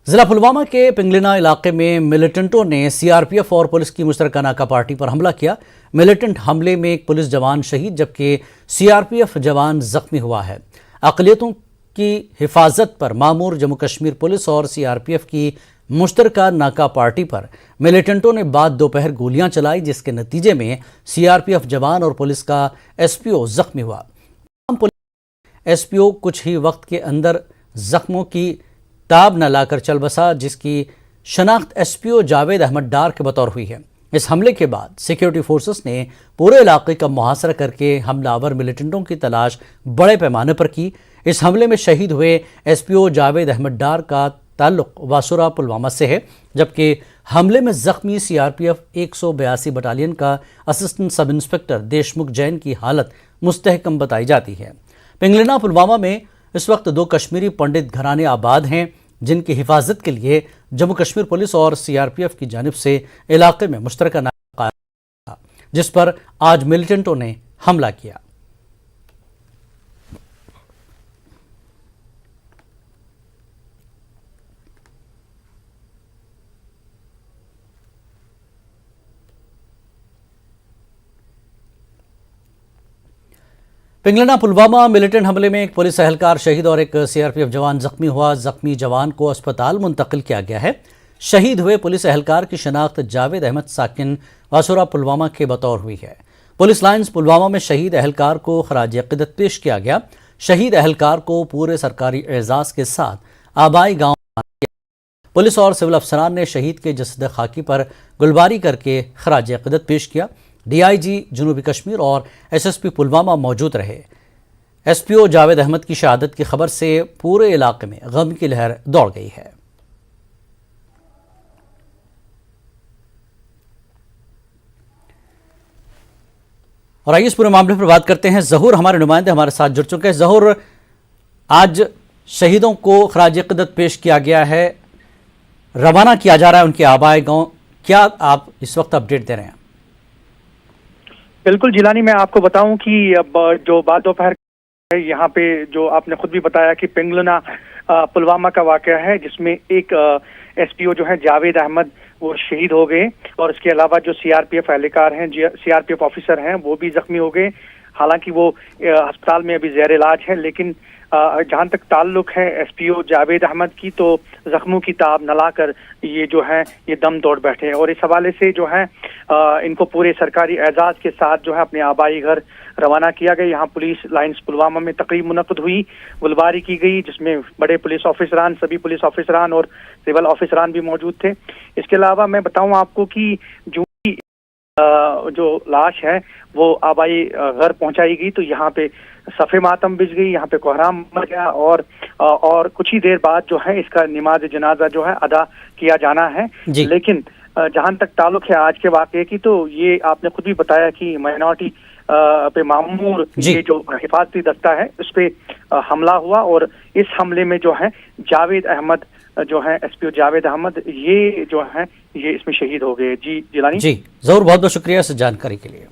जिला पुलवामा के पिंगलिना इलाके में मिलिटेंटों ने सीआरपीएफ और पुलिस की मुश्तरका नाका पार्टी पर हमला किया। मिलिटेंट हमले में एक पुलिस जवान शहीद जबकि सीआरपीएफ जवान जख्मी हुआ है। अक़लियतों की हिफाजत पर मामूर जम्मू कश्मीर पुलिस और सीआरपीएफ की मुश्तरका नाका पार्टी पर मिलिटेंटों ने बाद दोपहर गोलियां चलाई, जिसके नतीजे में सीआरपीएफ जवान और पुलिस का एसपीओ जख्मी हुआ। एसपीओ कुछ ही वक्त के अंदर जख्मों की ताब न लाकर चल बसा, जिसकी शनाख्त एसपीओ जावेद अहमद डार के बतौर हुई है। इस हमले के बाद सिक्योरिटी फोर्सेस ने पूरे इलाके का मुहासरा करके हमलावर मिलिटेंटों की तलाश बड़े पैमाने पर की। इस हमले में शहीद हुए एसपीओ जावेद अहमद डार का ताल्लुक वासुरा पुलवामा से है, जबकि हमले में जख्मी सीआरपीएफ 182 बटालियन का assistant sub inspector Deshmukh Jain की हालत मुस्तहकम बताई जाती है। पिंगलिना पुलवामा में इस वक्त 2 कश्मीरी पंडित घराने आबाद हैं, जिनकी हिफाजत के लिए जम्मू कश्मीर पुलिस और सीआरपीएफ की जानिब से इलाके में मुश्तरका नाका था, जिस पर आज मिलिटेंटों ने हमला किया। पिंगलिना पुलवामा मिलिटेंट हमले में एक पुलिस एहलकार शहीद और एक सीआरपीएफ जवान जख्मी हुआ। जख्मी जवान को अस्पताल मुंतकिल किया गया है। शहीद हुए पुलिस एहलकार की शनाख्त जावेद अहमद साकिन वासुरा पुलवामा के बतौर हुई है। पुलिस लाइन्स पुलवामा में शहीद एहलकार को खराज अक़ीदत पेश किया गया। शहीद एहलकार को पूरे सरकारी एजाज के साथ आबाई गाँव पुलिस और सिविल अफसरान ने शहीद के जसद खाकी पर गुलबारी करके खराज अक़ीदत पेश किया। डीआईजी जनूबी कश्मीर और एसएसपी पुलवामा मौजूद रहे। एसपीओ जावेद अहमद की शहादत की खबर से पूरे इलाके में गम की लहर दौड़ गई है। और आइए इस पूरे मामले पर बात करते हैं। जहूर हमारे नुमाइंदे हमारे साथ जुड़ चुके हैं। जहूर, आज शहीदों को खराज अक़ीदत पेश किया गया है, रवाना किया जा रहा है उनके आबाए गांव, क्या आप इस वक्त अपडेट दे रहे हैं? बिल्कुल जिलानी, मैं आपको बताऊं कि अब जो बाद दोपहर यहाँ पे जो आपने खुद भी बताया कि पिंगलिना पुलवामा का वाकया है, जिसमें एक एसपीओ जो है जावेद अहमद वो शहीद हो गए और इसके अलावा जो सीआरपीएफ एहलकार हैं, सीआरपीएफ ऑफिसर हैं, वो भी जख्मी हो गए। हालांकि वो अस्पताल में अभी ज़ेर इलाज है, लेकिन जहां तक ताल्लुक है एसपीओ जावेद अहमद की, तो जख्मों की ताब न लाकर ये जो है ये दम तोड़ बैठे हैं। और इस हवाले से जो है इनको पूरे सरकारी एजाज के साथ जो है अपने आबाई घर रवाना किया गया। यहाँ पुलिस लाइन्स पुलवामा में तकरीब मुनक़द हुई, गुलबारी की गई, जिसमें बड़े पुलिस ऑफिसरान, सभी पुलिस ऑफिसरान और सिविल ऑफिसरान भी मौजूद थे। इसके अलावा मैं बताऊं आपको कि जो लाश है वो आबाई घर पहुंचाई गई, तो यहाँ पे सफ़े मातम बिछ गई, यहाँ पे कोहराम मर गया और कुछ ही देर बाद जो है इसका नमाज जनाजा जो है अदा किया जाना है। लेकिन जहां तक ताल्लुक है आज के वाकये की, तो ये आपने खुद भी बताया कि माइनॉरिटी पे मामूर ये जो हिफाजती दस्ता है उस पे हमला हुआ और इस हमले में जो है जावेद अहमद जो है एसपीओ जावेद अहमद ये जो है ये इसमें शहीद हो गए। जी जिलानी। जी जरूर, बहुत बहुत शुक्रिया इस जानकारी के लिए।